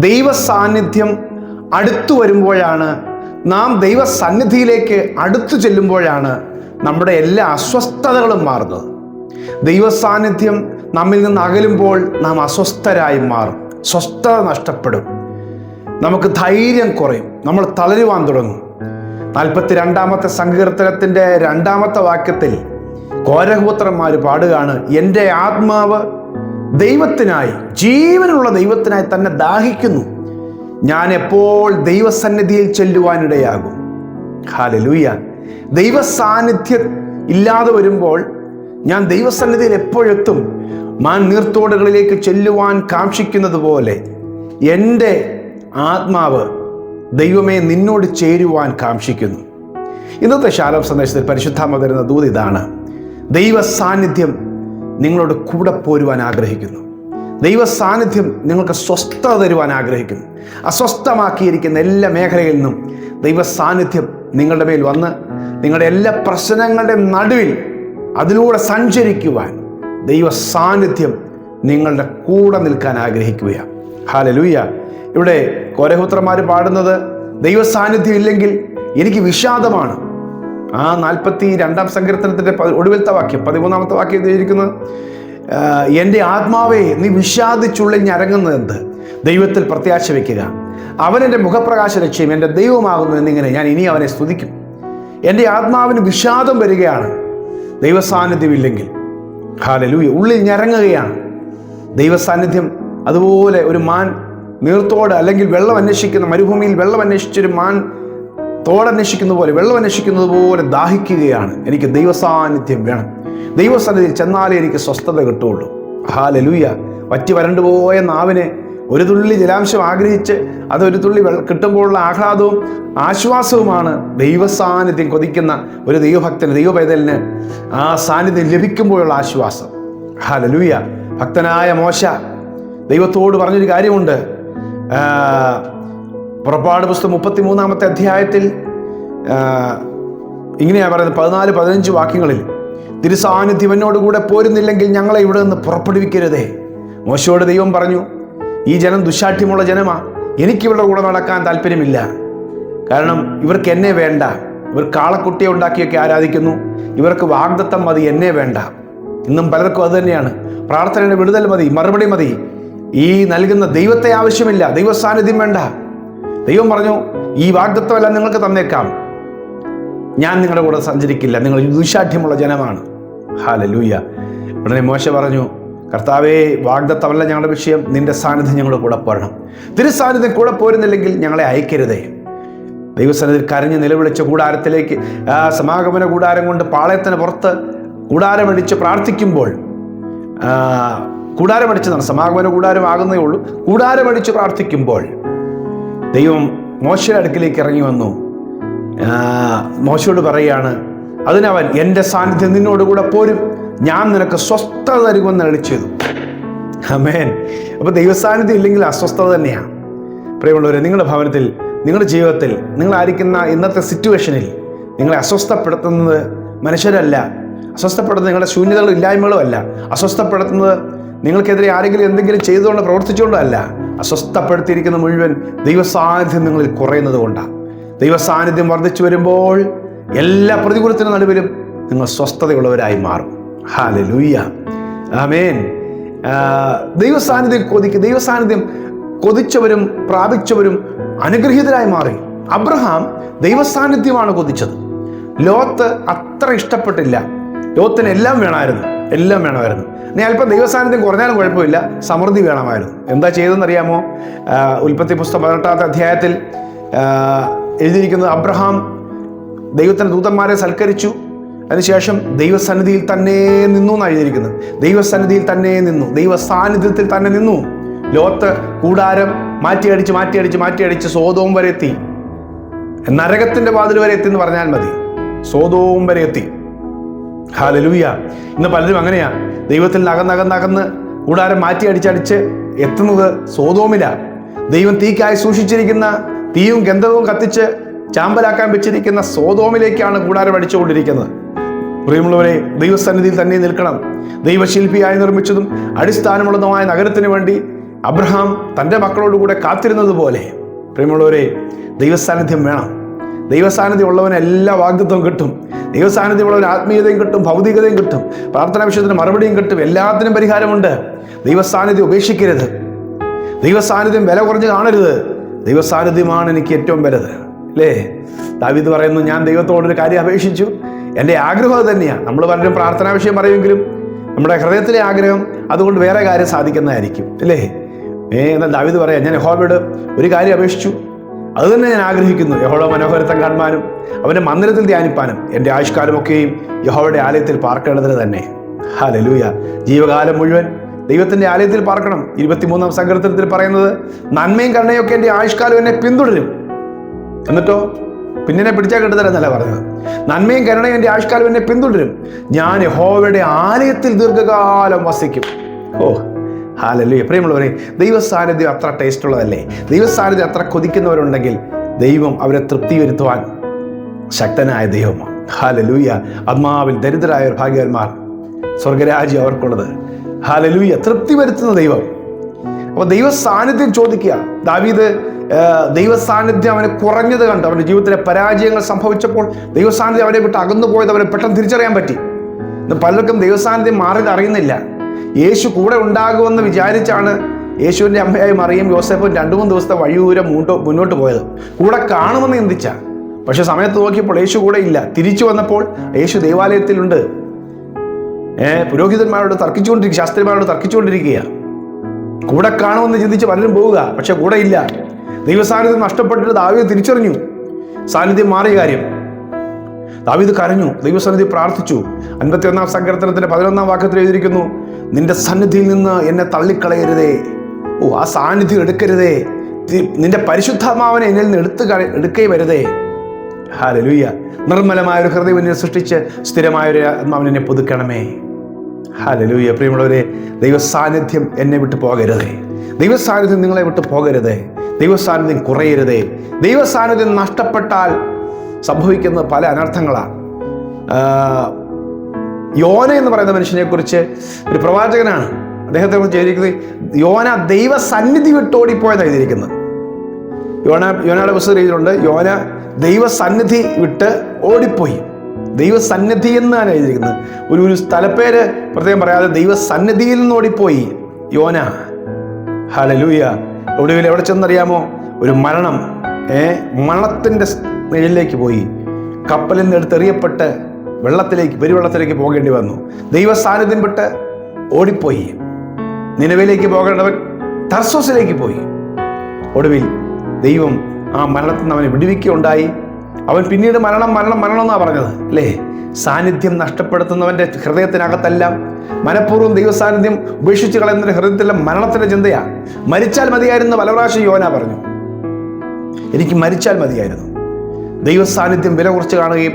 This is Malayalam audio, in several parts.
ദൈവ സാന്നിധ്യം അടുത്തു വരുമ്പോഴാണ്, നാം ദൈവസന്നിധിയിലേക്ക് അടുത്തു ചെല്ലുമ്പോഴാണ് നമ്മുടെ എല്ലാ അസ്വസ്ഥതകളും മാറുന്നത്. ദൈവ സാന്നിധ്യം നമ്മിൽ നിന്ന് അകലുമ്പോൾ നാം അസ്വസ്ഥരായി മാറും, സ്വസ്ഥത നഷ്ടപ്പെടും, നമുക്ക് ധൈര്യം കുറയും, നമ്മൾ തളരുവാൻ തുടങ്ങും. 42-ാമത്തെ സങ്കീർത്തനത്തിൻ്റെ 2-ാമത്തെ വാക്യത്തിൽ കോരഹപുത്രന്മാർ പാടുകയാണ്, എൻ്റെ ആത്മാവ് ദൈവത്തിനായി, ജീവനുള്ള ദൈവത്തിനായി തന്നെ ദാഹിക്കുന്നു, ഞാൻ എപ്പോൾ ദൈവസന്നിധിയിൽ ചെല്ലുവാനിടയാകും. ഹല്ലേലൂയ. ദൈവ സാന്നിധ്യം ഇല്ലാതെ വരുമ്പോൾ ഞാൻ ദൈവസന്നിധിയിൽ എപ്പോഴെത്തും? മാൻ നീർത്തോടുകളിലേക്ക് ചെല്ലുവാൻ കാക്ഷിക്കുന്നത് പോലെ എൻ്റെ ആത്മാവ് ദൈവമേ നിന്നോട് ചേരുവാൻ കാക്ഷിക്കുന്നു. ഇന്നത്തെ ശാലോം സന്ദേശത്തിൽ പരിശുദ്ധാത്മാവ് തരുന്ന ദൂത് ഇതാണ്: ദൈവ സാന്നിധ്യം നിങ്ങളോട് കൂടെ പോരുവാൻ ആഗ്രഹിക്കുന്നു. ദൈവ സാന്നിധ്യം നിങ്ങൾക്ക് സ്വസ്ഥത തരുവാൻ ആഗ്രഹിക്കുന്നു. അസ്വസ്ഥമാക്കിയിരിക്കുന്ന എല്ലാ മേഖലയിൽ നിന്നും ദൈവ സാന്നിധ്യം നിങ്ങളുടെ മേൽ വന്ന് നിങ്ങളുടെ എല്ലാ പ്രശ്നങ്ങളുടെയും നടുവിൽ അതിലൂടെ സഞ്ചരിക്കുവാൻ ദൈവ സാന്നിധ്യം നിങ്ങളുടെ കൂടെ നിൽക്കാൻ ആഗ്രഹിക്കുകയാണ്. ഹല്ലേലൂയ. ഇവിടെ കോരഹപുത്രന്മാർ പാടുന്നത്, ദൈവ സാന്നിധ്യം ഇല്ലെങ്കിൽ എനിക്ക് വിഷാദമാണ്. ആ 42-ാം സങ്കീർത്തനത്തിൻ്റെ ഒടുവിലത്തെ വാക്യം 13-ാമത്തെ വാക്യം എഴുതിയിരിക്കുന്നത്, എൻ്റെ ആത്മാവേ നീ വിഷാദിച്ചുള്ളിൽ ഞരങ്ങുന്നതെന്ത്? ദൈവത്തിൽ പ്രത്യാശ വയ്ക്കുക, അവൻ എൻ്റെ മുഖപ്രകാശ ലക്ഷ്യം, എൻ്റെ ദൈവമാകുന്നു എന്നിങ്ങനെ ഞാൻ ഇനി അവനെ സ്തുതിക്കും. എൻ്റെ ആത്മാവിന് വിഷാദം വരികയാണ് ദൈവസാന്നിധ്യം ഇല്ലെങ്കിൽ. ഹല്ലേലൂയ. ഉള്ളിൽ ഞരങ്ങുകയാണ്. ദൈവസാന്നിധ്യം അതുപോലെ ഒരു മാൻ നീർത്തോട് അല്ലെങ്കിൽ വെള്ളം അന്വേഷിക്കുന്ന, മരുഭൂമിയിൽ വെള്ളം അന്വേഷിച്ചൊരു മാൻ തോടന്വേഷിക്കുന്ന പോലെ, വെള്ളം അന്വേഷിക്കുന്നത് പോലെ ദാഹിക്കുകയാണ്. എനിക്ക് ദൈവസാന്നിധ്യം വേണം, ദൈവസന്നിധിയിൽ ചെന്നാലേ എനിക്ക് സ്വസ്ഥത കിട്ടുള്ളൂ. ഹല്ലേലൂയ. വറ്റി വരണ്ടുപോയ നാവിനെ ഒരു തുള്ളി ജലാംശം ആഗ്രഹിച്ച് അതൊരു തുള്ളി കിട്ടുമ്പോഴുള്ള ആഹ്ലാദവും ആശ്വാസവുമാണ് ദൈവസാന്നിധ്യം കൊതിക്കുന്ന ഒരു ദൈവഭക്തന്, ദൈവപൈതലിന് ആ സാന്നിധ്യം ലഭിക്കുമ്പോഴുള്ള ആശ്വാസം. ഹല്ലേലൂയ. ഭക്തനായ മോശ ദൈവത്തോട് പറഞ്ഞൊരു കാര്യമുണ്ട്. പുറപ്പാട് പുസ്തകം 33-ാമത്തെ അധ്യായത്തിൽ ഇങ്ങനെയാണ് പറയുന്നത്, 14-15 വാക്യങ്ങളിൽ, തിരുസാന്നിധ്യം എന്നോടുകൂടെ പോരുന്നില്ലെങ്കിൽ ഞങ്ങളെ ഇവിടെ നിന്ന് പുറപ്പെടുവിക്കരുതേ. മോശയോട് ദൈവം പറഞ്ഞു, ഈ ജനം ദുശാഠ്യമുള്ള ജനമാണ്, എനിക്കിവരുടെ കൂടെ നടക്കാൻ താല്പര്യമില്ല. കാരണം ഇവർക്ക് എന്നെ വേണ്ട. ഇവർ കാളക്കുട്ടിയെ ഉണ്ടാക്കിയൊക്കെ ആരാധിക്കുന്നു. ഇവർക്ക് വാഗ്ദത്തം മതി, എന്നെ വേണ്ട. ഇന്നും പലർക്കും അത് തന്നെയാണ്. പ്രാർത്ഥനയുടെ വിടുതൽ മതി, മറുപടി മതി, ഈ നൽകുന്ന ദൈവത്തെ ആവശ്യമില്ല, ദൈവ സാന്നിധ്യം വേണ്ട. ദൈവം പറഞ്ഞു, ഈ വാഗ്ദത്തമെല്ലാം നിങ്ങൾക്ക് തന്നേക്കാം, ഞാൻ നിങ്ങളുടെ കൂടെ സഞ്ചരിക്കില്ല, നിങ്ങൾ ദുശാഠ്യമുള്ള ജനമാണ്. ഹല്ലേലൂയ. ഉടനെ മോശ പറഞ്ഞു, കർത്താവേ, വാഗ്ദത്തമല്ല ഞങ്ങളുടെ വിഷയം, നിന്റെ സാന്നിധ്യം ഞങ്ങളുടെ കൂടെ പോരണം. തിരുസാന്നിധ്യം കൂടെ പോരുന്നില്ലെങ്കിൽ ഞങ്ങളെ അയക്കരുതേ. ദൈവസന്നിധിയിൽ കരഞ്ഞ് നിലവിളിച്ച കൂടാരത്തിലേക്ക്, സമാഗമന കൂടാരം കൊണ്ട് പാളയത്തിന് പുറത്ത് കൂടാരമടിച്ച് പ്രാർത്ഥിക്കുമ്പോൾ, കൂടാരമടിച്ചതാണ്, സമാഗമന കൂടാരം ആകുന്നേ ഉള്ളൂ, കൂടാരമടിച്ച് പ്രാർത്ഥിക്കുമ്പോൾ ദൈവം മോശയുടെ അടുക്കിലേക്ക് ഇറങ്ങി വന്നു. മോശയോട് പറയുകയാണ്, അതിനവൻ, എൻ്റെ സാന്നിധ്യം നിന്നോടുകൂടെ പോരും, ഞാൻ നിനക്ക് സ്വസ്ഥത തരുമെന്ന് അരുളി ചെയ്തു. ആമേൻ. അപ്പോൾ ദൈവസാന്നിധ്യം ഇല്ലെങ്കിൽ അസ്വസ്ഥത തന്നെയാണ്. പ്രിയമുള്ളവരെ, നിങ്ങളുടെ ഭവനത്തിൽ, നിങ്ങളുടെ ജീവിതത്തിൽ, നിങ്ങളായിരിക്കുന്ന ഇന്നത്തെ സിറ്റുവേഷനിൽ നിങ്ങളെ അസ്വസ്ഥപ്പെടുത്തുന്നത് മനുഷ്യരല്ല, അസ്വസ്ഥപ്പെടുത്തുന്നത് നിങ്ങളുടെ ശൂന്യതകളും ഇല്ലായ്മകളും അല്ല, അസ്വസ്ഥപ്പെടുത്തുന്നത് നിങ്ങൾക്കെതിരെ ആരെങ്കിലും എന്തെങ്കിലും ചെയ്തുകൊണ്ട് പ്രവർത്തിച്ചുകൊണ്ടല്ല. അസ്വസ്ഥപ്പെടുത്തിയിരിക്കുന്ന മുഴുവൻ ദൈവസാന്നിധ്യം നിങ്ങളിൽ കുറയുന്നത് കൊണ്ടാണ്. ദൈവസാന്നിധ്യം വർദ്ധിച്ചു വരുമ്പോൾ എല്ലാ പ്രതികൂലത്തിനും നടുവിലും നിങ്ങൾ സ്വസ്ഥതയുള്ളവരായി മാറും. ഹല്ലേലൂയ. ആമേൻ. ദൈവസാന്നിധ്യം കൊതിച്ചവരും പ്രാപിച്ചവരും അനുഗ്രഹീതരായി മാറി. അബ്രഹാം ദൈവസാന്നിധ്യമാണ് കൊതിച്ചത്. ലോത്ത് അത്ര ഇഷ്ടപ്പെട്ടില്ല. ലോത്തിന് എല്ലാം വേണമായിരുന്നു. ഇനി അല്പം ദൈവസാന്നിധ്യം കുറഞ്ഞാലും കുഴപ്പമില്ല, സമൃദ്ധി വേണമായിരുന്നു. എന്താ ചെയ്തതെന്നറിയാമോ? ഉൽപ്പത്തി പുസ്തകം 18-ാമത്തെ അധ്യായത്തിൽ എഴുതിയിരിക്കുന്നത്, അബ്രഹാം ദൈവത്തിൻ്റെ ദൂതന്മാരെ സൽക്കരിച്ചു, അതിനുശേഷം ദൈവസന്നിധിയിൽ തന്നെ നിന്നു എന്നാണ് എഴുതിയിരിക്കുന്നത്. ദൈവസന്നിധിയിൽ തന്നെ നിന്നു, ദൈവ സാന്നിധ്യത്തിൽ തന്നെ നിന്നു. ലോത്ത് കൂടാരം മാറ്റിയടിച്ച് സോദോം വരെ എത്തി. നരകത്തിന്റെ വാതിൽ വരെ എത്തി എന്ന് പറഞ്ഞാൽ മതി. സോദോം വരെ എത്തി. ഹല്ലേലൂയ. ഇന്ന് പലരും അങ്ങനെയാ, ദൈവത്തിൽ അകന്നകന്ന് കൂടാരം മാറ്റിയടിച്ചടിച്ച് എത്തുന്നത് സോദോമിലാണ്. ദൈവം തീക്കായി സൂക്ഷിച്ചിരിക്കുന്ന, തീയും ഗന്ധവും കത്തിച്ച് ചാമ്പലാക്കാൻ വെച്ചിരിക്കുന്ന സോദോമിലേക്കാണ് കൂടാരം അടിച്ചുകൊണ്ടിരിക്കുന്നത്. പ്രിയമുള്ളവരെ, ദൈവസന്നിധിയിൽ തന്നെ നിൽക്കണം. ദൈവശില്പിയായി നിർമ്മിച്ചതും അടിസ്ഥാനമുള്ളതുമായ നഗരത്തിന് വേണ്ടി അബ്രഹാം തൻ്റെ മക്കളോടുകൂടെ കാത്തിരുന്നത് പോലെ പ്രിയമുള്ളവരെ ദൈവസാന്നിധ്യം വേണം. ദൈവസാന്നിധ്യം ഉള്ളവന് എല്ലാ വാഗ്ദത്വവും കിട്ടും. ദൈവസാന്നിധ്യമുള്ളവന് ആത്മീയതയും കിട്ടും, ഭൗതികതയും കിട്ടും, പ്രാർത്ഥനാ വിഷയത്തിന് മറുപടിയും കിട്ടും. എല്ലാത്തിനും പരിഹാരമുണ്ട്. ദൈവസാന്നിധ്യം ഉപേക്ഷിക്കരുത്. ദൈവസാന്നിധ്യം വില കുറഞ്ഞ് കാണരുത്. ദൈവസാന്നിധ്യമാണ് എനിക്ക് ഏറ്റവും വലുത്, അല്ലേ? ദാവീദ് പറയുന്നു, ഞാൻ ദൈവത്തോടൊരു കാര്യം അപേക്ഷിച്ചു, എൻ്റെ ആഗ്രഹം അത് തന്നെയാണ്. നമ്മൾ പലരും പ്രാർത്ഥനാ വിഷയം പറയുമെങ്കിലും നമ്മുടെ ഹൃദയത്തിലെ ആഗ്രഹം അതുകൊണ്ട് വേറെ കാര്യം സാധിക്കുന്നതായിരിക്കും, അല്ലേ? എന്നാൽ ദാവീദ് പറയാം, ഞാൻ യഹോവയോട് ഒരു കാര്യം അപേക്ഷിച്ചു, അത് തന്നെ ഞാൻ ആഗ്രഹിക്കുന്നു, യഹോവയുടെ മനോഹരത്വം കാണുവാനും അവൻ്റെ മന്ദിരത്തിൽ ധ്യാനിപ്പാനും എൻ്റെ ആയുഷ്കാലമൊക്കെയും യഹോവയുടെ ആലയത്തിൽ പാർക്കേണ്ടതിന് തന്നെ. ഹല്ലേലൂയ. ജീവകാലം മുഴുവൻ ദൈവത്തിൻ്റെ ആലയത്തിൽ പാർക്കണം. 23-ാം സങ്കീർത്തനത്തിൽ പറയുന്നത്, നന്മയും കരുണയൊക്കെ എൻ്റെ ആയുഷ്കാലം എന്നെ പിന്തുടരും. എന്നിട്ടോ പിന്നെ പിടിച്ചാൽ കിട്ടുന്നില്ലെന്നല്ല പറഞ്ഞത്. നന്മയും കരുണയും എൻ്റെ ആയുഷ്കാലം എന്നെ പിന്തുടരും, ഞാൻ യഹോവയുടെ ആലയത്തിൽ ദീർഘകാലം വസിക്കും. ഓ ഹല്ലേലൂയ. പ്രിയമുള്ളവരെ, ദൈവസാന്നിധ്യം അത്ര ടേസ്റ്റ് ഉള്ളതല്ലേ? ദൈവസാന്നിധ്യം അത്ര കൊതിക്കുന്നവരുണ്ടെങ്കിൽ ദൈവം അവരെ തൃപ്തി വരുത്തുവാൻ ശക്തനായ ദൈവമാണ്. ഹല്ലേലൂയ. ആത്മാവിൽ ദരിദ്രരായ ഭാഗ്യവാന്മാർ, സ്വർഗരാജ്യം അവർക്കുള്ളത്. ഹല്ലേലൂയ. തൃപ്തി വരുത്തുന്ന ദൈവം. അപ്പോൾ ദൈവ സാന്നിധ്യം ചോദിക്കുക. ദാവീദ് ദൈവ സാന്നിധ്യം അവന് കുറഞ്ഞത് കണ്ട്, അവൻ്റെ ജീവിതത്തിലെ പരാജയങ്ങൾ സംഭവിച്ചപ്പോൾ ദൈവ സാന്നിധ്യം അവനെ വിട്ട് അകന്നു പോയത് അവനെ പെട്ടെന്ന് തിരിച്ചറിയാൻ പറ്റി. ഇന്ന് പലർക്കും ദൈവ സാന്നിധ്യം മാറിയത് അറിയുന്നില്ല. യേശു കൂടെ ഉണ്ടാകുമെന്ന് വിചാരിച്ചാണ് യേശുവിൻ്റെ അമ്മയായി മറിയം യോസേഫും 2-3 ദിവസത്തെ വഴിയൂരം മുന്നോട്ട് പോയത്. കൂടെ കാണുമെന്ന് ചിന്തിച്ച, പക്ഷെ സമയത്ത് നോക്കിയപ്പോൾ യേശു കൂടെ ഇല്ല. തിരിച്ചു വന്നപ്പോൾ യേശു ദേവാലയത്തിലുണ്ട്. പുരോഹിതന്മാരോട് തർക്കിച്ചുകൊണ്ടിരിക്കുക, ശാസ്ത്രിമാരോട് തർക്കിച്ചുകൊണ്ടിരിക്കുക. കൂടെ കാണുമെന്ന് ചിന്തിച്ച് പലരും പോവുക, പക്ഷെ കൂടെ ഇല്ല. ദൈവസാന്നിധ്യം നഷ്ടപ്പെട്ടിട്ട് ദാവീദ് തിരിച്ചറിഞ്ഞു സാന്നിധ്യം മാറിയ കാര്യം. ദാവീദ് കരഞ്ഞു, ദൈവസന്നിധി പ്രാർത്ഥിച്ചു. 51-ാം സങ്കീർത്തനത്തിന്റെ 11-ാം വാക്യത്തിൽ എഴുതിയിരിക്കുന്നു, നിന്റെ സന്നിധിയിൽ നിന്ന് എന്നെ തള്ളിക്കളയരുതേ. ആ സാന്നിധ്യം എടുക്കരുതേ. നിന്റെ പരിശുദ്ധാത്മാവിനെ എന്നിൽ നിന്ന് എടുക്കുകയും വരുതേ. ഹല്ലേലൂയ. നിർമ്മലമായ ഒരു ഹൃദയം എന്നെ സൃഷ്ടിച്ച് സ്ഥിരമായൊരു ആത്മാവിനെ എന്നെ പുതുക്കണമേ. ഹല്ലേലൂയ. പ്രിയമുള്ളവരെ, ദൈവസാന്നിധ്യം എന്നെ വിട്ടു പോകരുതേ. ദൈവസാന്നിധ്യം നിങ്ങളെ വിട്ടു പോകരുതേ. ദൈവസാന്നിധ്യം കുറയരുതേ. ദൈവസാന്നിധ്യം നഷ്ടപ്പെട്ടാൽ സംഭവിക്കുന്ന പല അനർത്ഥങ്ങളാണ്. യോന എന്ന് പറയുന്ന മനുഷ്യനെ കുറിച്ച് ഒരു പ്രവാചകനാണ്, അദ്ദേഹത്തെ കുറിച്ച് എഴുതിയിരിക്കുന്നത്, യോന ദൈവസന്നിധി വിട്ട് ഓടിപ്പോയെന്നാണ് എഴുതിയിരിക്കുന്നത്. യോനയുടെ പുസ്തകം എഴുതിയിട്ടുണ്ട്, യോന ദൈവസന്നിധി വിട്ട് ഓടിപ്പോയി. ദൈവസന്നിധി എന്നാണ് എഴുതിയിരിക്കുന്നത്. ഒരു സ്ഥലപ്പേര് പ്രത്യേകം പറയാതെ ദൈവസന്നിധിയിൽ നിന്ന് ഓടിപ്പോയി യോന. ഹല്ലേലൂയ. ഒടുവിൽ എവിടെ ചെന്നറിയാമോ? ഒരു മരണത്തിൻ്റെ നിഴലിലേക്ക് പോയി. കപ്പലിൽ നിന്ന് എടുത്തെറിയപ്പെട്ട് പെരുവെള്ളത്തിലേക്ക് പോകേണ്ടി വന്നു. ദൈവസാന്നിധ്യം വിട്ട് ഓടിപ്പോയി. നിനവയിലേക്ക് പോകേണ്ടവൻ തർസോസിലേക്ക് പോയി. ഒടുവിൽ ദൈവം ആ മരണത്തിൽ നിന്ന് അവനെ വിടുവിക്കുകയുണ്ടായി. അവൻ പിന്നീട് മരണം എന്നാണ് പറഞ്ഞത്, അല്ലേ? സാന്നിധ്യം നഷ്ടപ്പെടുത്തുന്നവൻ്റെ ഹൃദയത്തിനകത്തെല്ലാം മനഃപൂർവ്വം ദൈവസാന്നിധ്യം ഉപേക്ഷിച്ച് കളയുന്ന ഹൃദയത്തിലെ മരണത്തിൻ്റെ ചിന്തയാണ്. മരിച്ചാൽ മതിയായിരുന്നു പല പ്രാവശ്യം യോന പറഞ്ഞു, എനിക്ക് മരിച്ചാൽ മതിയായിരുന്നു. ദൈവസാന്നിധ്യം വില കുറച്ച് കാണുകയും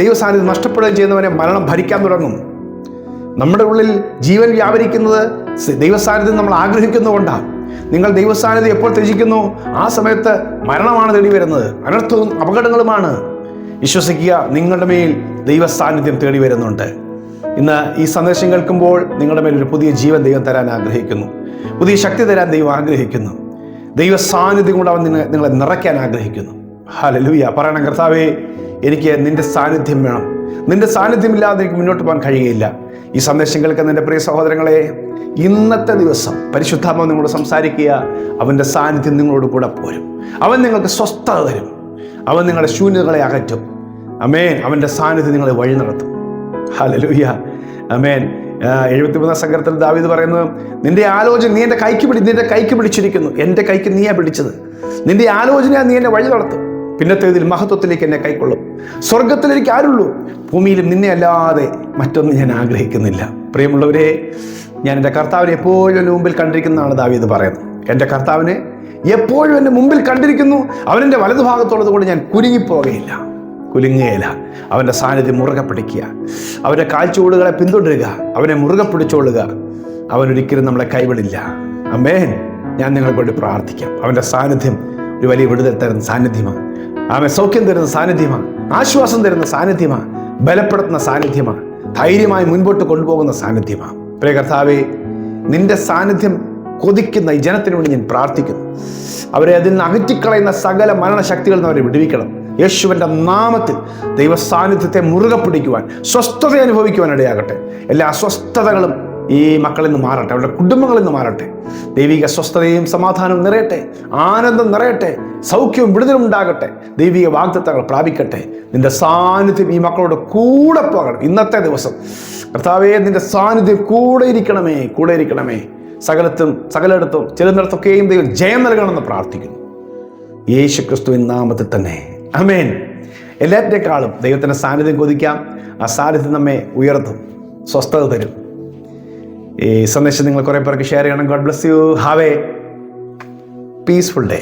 ദൈവസാന്നിധ്യം നഷ്ടപ്പെടുകയും ചെയ്യുന്നവനെ മരണം ഭരിക്കാൻ തുടങ്ങും. നമ്മുടെ ഉള്ളിൽ ജീവൻ വ്യാപരിക്കുന്നത് ദൈവസാന്നിധ്യം നമ്മൾ ആഗ്രഹിക്കുന്നതുകൊണ്ടാണ്. നിങ്ങൾ ദൈവസാന്നിധ്യം എപ്പോൾ ത്യജിക്കുന്നു, ആ സമയത്ത് മരണമാണ് തേടി വരുന്നത്, അനർത്ഥവും അപകടങ്ങളുമാണ്. വിശ്വസിക്കുക, നിങ്ങളുടെ മേൽ ദൈവസാന്നിധ്യം തേടി വരുന്നുണ്ട്. ഇന്ന് ഈ സന്ദേശം കേൾക്കുമ്പോൾ നിങ്ങളുടെ മേൽ ഒരു പുതിയ ജീവൻ ദൈവം തരാൻ ആഗ്രഹിക്കുന്നു, പുതിയ ശക്തി തരാൻ ദൈവം ആഗ്രഹിക്കുന്നു. ദൈവസാന്നിധ്യം കൊണ്ട് അവൻ നിങ്ങളെ നിറയ്ക്കാൻ ആഗ്രഹിക്കുന്നു. ഹല്ലേലൂയ. പറയണം, കർത്താവേ, എനിക്ക് നിന്റെ സാന്നിധ്യം വേണം. നിന്റെ സാന്നിധ്യമില്ലാതെ എനിക്ക് മുന്നോട്ട് പോകാൻ കഴിയുകയില്ല. ഈ സന്ദേശം കേൾക്കുന്ന എൻ്റെ പ്രിയ സഹോദരങ്ങളെ, ഇന്നത്തെ ദിവസം പരിശുദ്ധാത്മാവ് നിങ്ങളോട് സംസാരിക്കുക. അവൻ്റെ സാന്നിധ്യം നിങ്ങളോട് കൂടെ പോരും. അവൻ നിങ്ങൾക്ക് സ്വസ്ഥത തരും. അവൻ നിങ്ങളുടെ ശൂന്യതകളെ അകറ്റും. ആമേൻ. അവൻ്റെ സാന്നിധ്യം നിങ്ങളെ വഴി നടത്തും. ഹല്ലേലൂയ. ആമേൻ. 73-ാം സങ്കീർത്തനത്തിൽ ദാവീദ് പറയുന്നത്, നിന്റെ ആലോചന നീ നിന്റെ കൈക്ക് പിടിച്ചിരിക്കുന്നു. എൻ്റെ കൈക്ക് നീയാ പിടിച്ചത്. നിന്റെ ആലോചന നീ എന്നെ വഴി നടത്തും. പിന്നത്തേതിൽ മഹത്വത്തിലേക്ക് എന്നെ കൈക്കൊള്ളും. സ്വർഗത്തിലേക്ക് ആരുള്ളൂ, ഭൂമിയിലും നിന്നെ അല്ലാതെ മറ്റൊന്നും ഞാൻ ആഗ്രഹിക്കുന്നില്ല. പ്രിയമുള്ളവരെ, ഞാൻ എൻ്റെ കർത്താവിനെ എപ്പോഴും എൻ്റെ മുമ്പിൽ കണ്ടിരിക്കുന്നതാണ് ദാവീദ് പറയുന്നത്. എൻ്റെ കർത്താവിനെ എപ്പോഴും എൻ്റെ മുമ്പിൽ കണ്ടിരിക്കുന്നു. അവനെൻ്റെ വലതുഭാഗത്തുള്ളത് കൊണ്ട് ഞാൻ കുലുങ്ങിപ്പോകുകയില്ല. അവൻ്റെ സാന്നിധ്യം മുറുകെ പിടിക്കുക. അവൻ്റെ കാഴ്ചപ്പാടുകളെ പിന്തുടരുക. അവനെ മുറുകെ പിടിച്ചോളുക. അവനൊരിക്കലും നമ്മളെ കൈവിടില്ല. ആമേൻ. ഞാൻ നിങ്ങൾക്ക് വേണ്ടി പ്രാർത്ഥിക്കാം. അവൻ്റെ സാന്നിധ്യം ഒരു വലിയ വിടുതൽ തരുന്ന സാന്നിധ്യമാണ്. അവൻ സൗഖ്യം തരുന്ന സാന്നിധ്യമാണ്. ആശ്വാസം തരുന്ന സാന്നിധ്യമാണ്. ബലപ്പെടുത്തുന്ന സാന്നിധ്യമാണ്. ധൈര്യമായി മുൻപോട്ട് കൊണ്ടുപോകുന്ന സാന്നിധ്യമാണ്. പ്രിയ കർത്താവേ, നിന്റെ സാന്നിധ്യം കൊതിക്കുന്ന ഈ ജനത്തിനു വേണ്ടി ഞാൻ പ്രാർത്ഥിക്കുന്നു. അവരെ അതിൽ നിന്ന് അകറ്റിക്കളയുന്ന സകല മരണശക്തികളിൽ നിന്ന് അവരെ വിടുവിക്കണം. യേശുവിൻ്റെ നാമത്തിൽ ദൈവ സാന്നിധ്യത്തെ മുറുകെ പിടിക്കുവാൻ, സ്വസ്ഥത അനുഭവിക്കുവാൻ ഇടയാകട്ടെ. എല്ലാ അസ്വസ്ഥതകളും ഈ മക്കളിൽ നിന്ന് മാറട്ടെ, അവരുടെ കുടുംബങ്ങളിൽ നിന്ന് മാറട്ടെ. ദൈവിക സ്വസ്ഥതയും സമാധാനവും നിറയട്ടെ, ആനന്ദം നിറയട്ടെ, സൗഖ്യവും വിടുതലും ഉണ്ടാകട്ടെ. ദൈവിക വാഗ്ദത്തങ്ങൾ പ്രാപിക്കട്ടെ. നിന്റെ സാന്നിധ്യം ഈ മക്കളോട് കൂടെ പോകണം. ഇന്നത്തെ ദിവസം കർത്താവേ, നിന്റെ സാന്നിധ്യം കൂടെ ഇരിക്കണമേ. സകലയിടത്തും ചെല്ലുന്നിടത്തൊക്കെയും ദൈവം ജയം നൽകണമെന്ന് പ്രാർത്ഥിക്കുന്നു, യേശു ക്രിസ്തുവിൻ നാമത്തിൽ തന്നെ. ആമേൻ. എല്ലാറ്റിനേക്കാളും ദൈവത്തിൻ്റെ സാന്നിധ്യം കൊതിക്കാം. ആ സാന്നിധ്യം നമ്മെ ഉയർത്തും, സ്വസ്ഥത തരും. ഈ സന്ദേശം നിങ്ങൾ കുറേ പേർക്ക് ഷെയർ ചെയ്യണം. God bless you. Have A peaceful day.